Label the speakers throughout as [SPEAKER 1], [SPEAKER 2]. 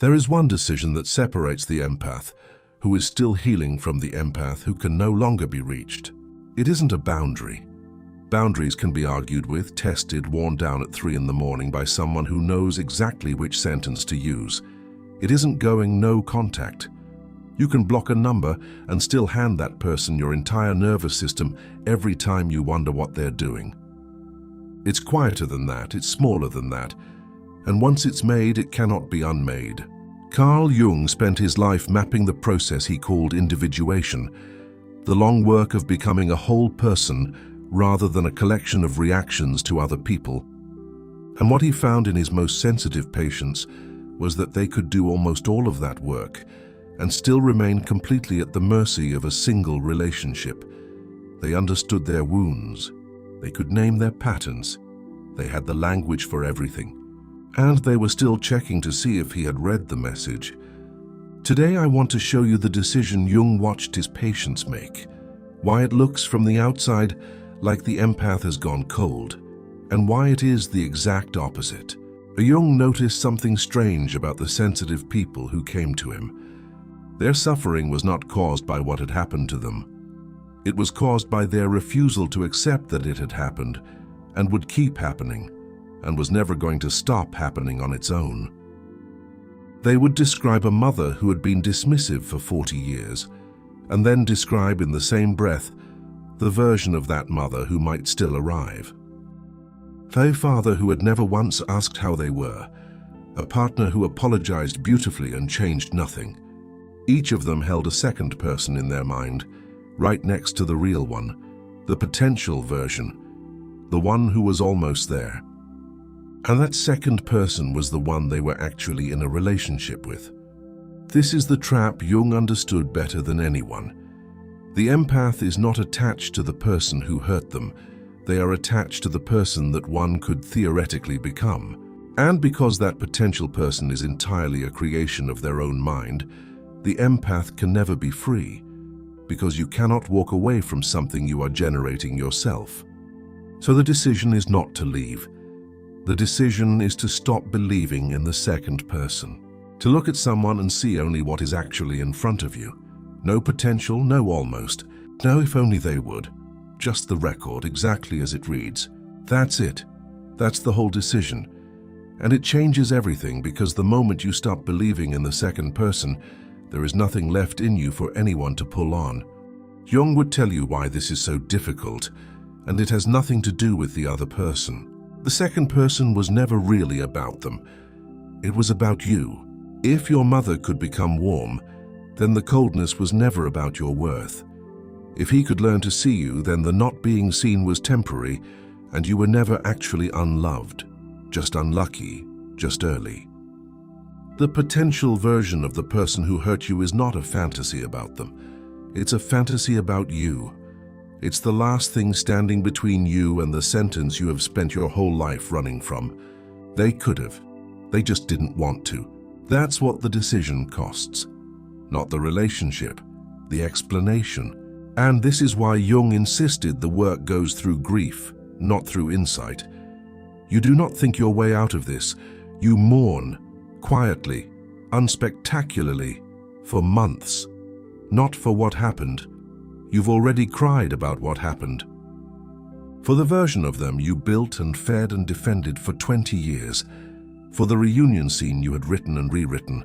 [SPEAKER 1] There is one decision that separates the empath, who is still healing, from the empath who can no longer be reached. It isn't a boundary. Boundaries can be argued with, tested, worn down at 3 in the morning by someone who knows exactly which sentence to use. It isn't going no contact. You can block a number and still hand that person your entire nervous system every time you wonder what they're doing. It's quieter than that, it's smaller than that, and once it's made, it cannot be unmade. Carl Jung spent his life mapping the process he called individuation, the long work of becoming a whole person rather than a collection of reactions to other people. And what he found in his most sensitive patients was that they could do almost all of that work and still remain completely at the mercy of a single relationship. They understood their wounds. They could name their patterns. They had the language for everything. And they were still checking to see if he had read the message. Today I want to show you the decision Jung watched his patients make, why it looks from the outside like the empath has gone cold, and why it is the exact opposite. Jung noticed something strange about the sensitive people who came to him. Their suffering was not caused by what had happened to them. It was caused by their refusal to accept that it had happened and would keep happening, and was never going to stop happening on its own. They would describe a mother who had been dismissive for 40 years, and then describe in the same breath the version of that mother who might still arrive. A father who had never once asked how they were, a partner who apologized beautifully and changed nothing. Each of them held a second person in their mind, right next to the real one, the potential version, the one who was almost there. And that second person was the one they were actually in a relationship with. This is the trap Jung understood better than anyone. The empath is not attached to the person who hurt them. They are attached to the person that one could theoretically become. And because that potential person is entirely a creation of their own mind, the empath can never be free, because you cannot walk away from something you are generating yourself. So the decision is not to leave. The decision is to stop believing in the second person. To look at someone and see only what is actually in front of you. No potential, no almost. No if only they would. Just the record, exactly as it reads. That's it. That's the whole decision. And it changes everything, because the moment you stop believing in the second person, there is nothing left in you for anyone to pull on. Jung would tell you why this is so difficult, and it has nothing to do with the other person. The second person was never really about them. It was about you. If your mother could become warm, then the coldness was never about your worth. If he could learn to see you, then the not being seen was temporary, and you were never actually unloved, just unlucky, just early. The potential version of the person who hurt you is not a fantasy about them. It's a fantasy about you. It's the last thing standing between you and the sentence you have spent your whole life running from. They could have. They just didn't want to. That's what the decision costs. Not the relationship, the explanation. And this is why Jung insisted the work goes through grief, not through insight. You do not think your way out of this. You mourn, quietly, unspectacularly, for months. Not for what happened. You've already cried about what happened. For the version of them you built and fed and defended for 20 years. For the reunion scene you had written and rewritten.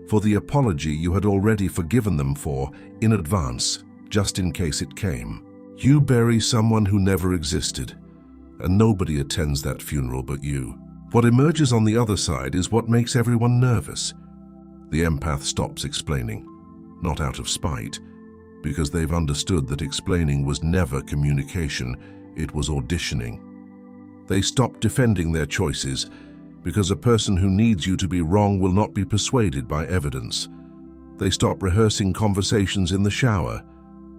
[SPEAKER 1] For the apology you had already forgiven them for in advance, just in case it came. You bury someone who never existed, and nobody attends that funeral but you. What emerges on the other side is what makes everyone nervous. The empath stops explaining, not out of spite, because they've understood that explaining was never communication, it was auditioning. They stop defending their choices, because a person who needs you to be wrong will not be persuaded by evidence. They stop rehearsing conversations in the shower.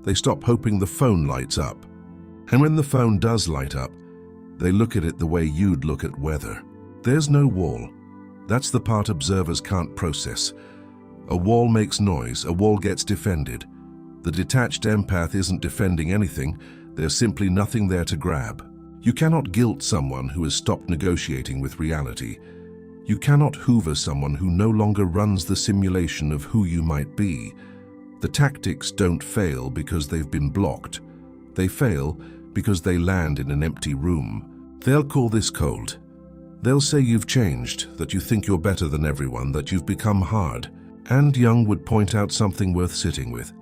[SPEAKER 1] They stop hoping the phone lights up. And when the phone does light up, they look at it the way you'd look at weather. There's no wall. That's the part observers can't process. A wall makes noise, a wall gets defended. The detached empath isn't defending anything, there's simply nothing there to grab. You cannot guilt someone who has stopped negotiating with reality. You cannot hoover someone who no longer runs the simulation of who you might be. The tactics don't fail because they've been blocked. They fail because they land in an empty room. They'll call this cold. They'll say you've changed, that you think you're better than everyone, that you've become hard. And Jung would point out something worth sitting with.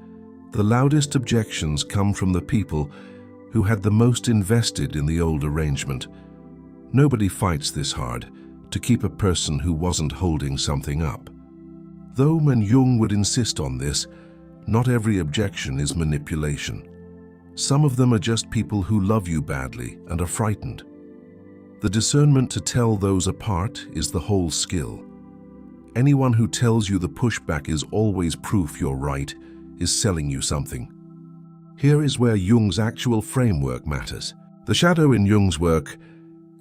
[SPEAKER 1] The loudest objections come from the people who had the most invested in the old arrangement. Nobody fights this hard to keep a person who wasn't holding something up. Though when Jung would insist on this, not every objection is manipulation. Some of them are just people who love you badly and are frightened. The discernment to tell those apart is the whole skill. Anyone who tells you the pushback is always proof you're right is selling you something. Here is where Jung's actual framework matters. The shadow in Jung's work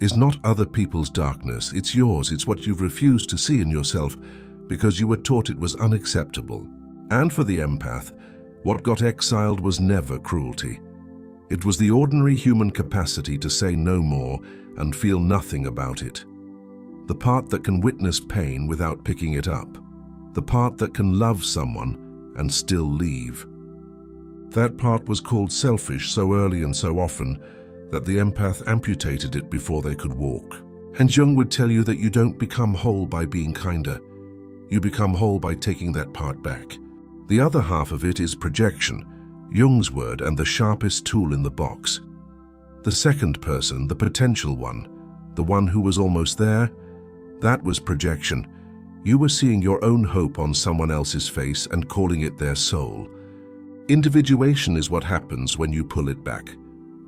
[SPEAKER 1] is not other people's darkness, it's yours. It's what you've refused to see in yourself because you were taught it was unacceptable. And for the empath, what got exiled was never cruelty. It was the ordinary human capacity to say no more and feel nothing about it. The part that can witness pain without picking it up. The part that can love someone and still leave. That part was called selfish so early and so often that the empath amputated it before they could walk. And Jung would tell you that you don't become whole by being kinder. You become whole by taking that part back. The other half of it is projection, Jung's word and the sharpest tool in the box. The second person, the potential one, the one who was almost there, that was projection. You were seeing your own hope on someone else's face and calling it their soul. Individuation is what happens when you pull it back.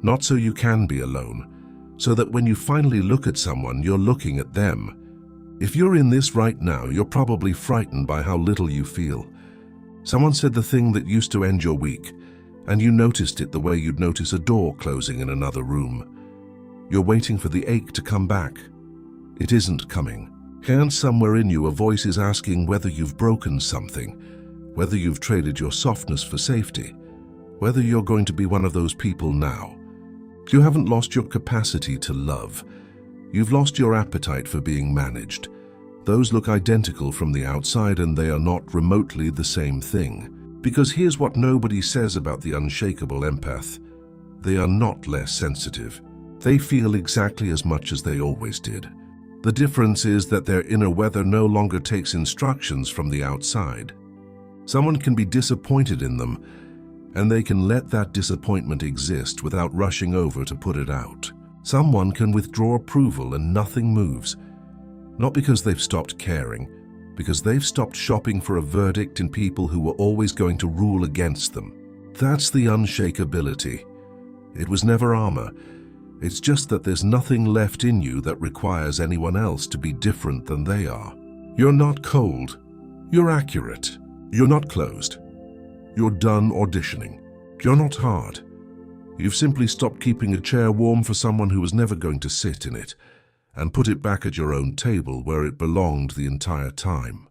[SPEAKER 1] Not so you can be alone, so that when you finally look at someone, you're looking at them. If you're in this right now, you're probably frightened by how little you feel. Someone said the thing that used to end your week, and you noticed it the way you'd notice a door closing in another room. You're waiting for the ache to come back. It isn't coming. And somewhere in you, a voice is asking whether you've broken something, whether you've traded your softness for safety, whether you're going to be one of those people now. You haven't lost your capacity to love. You've lost your appetite for being managed. Those look identical from the outside and they are not remotely the same thing. Because here's what nobody says about the unshakable empath. They are not less sensitive. They feel exactly as much as they always did. The difference is that their inner weather no longer takes instructions from the outside. Someone can be disappointed in them, and they can let that disappointment exist without rushing over to put it out. Someone can withdraw approval and nothing moves. Not because they've stopped caring, because they've stopped shopping for a verdict in people who were always going to rule against them. That's the unshakability. It was never armor. It's just that there's nothing left in you that requires anyone else to be different than they are. You're not cold. You're accurate. You're not closed. You're done auditioning. You're not hard. You've simply stopped keeping a chair warm for someone who was never going to sit in it, and put it back at your own table where it belonged the entire time.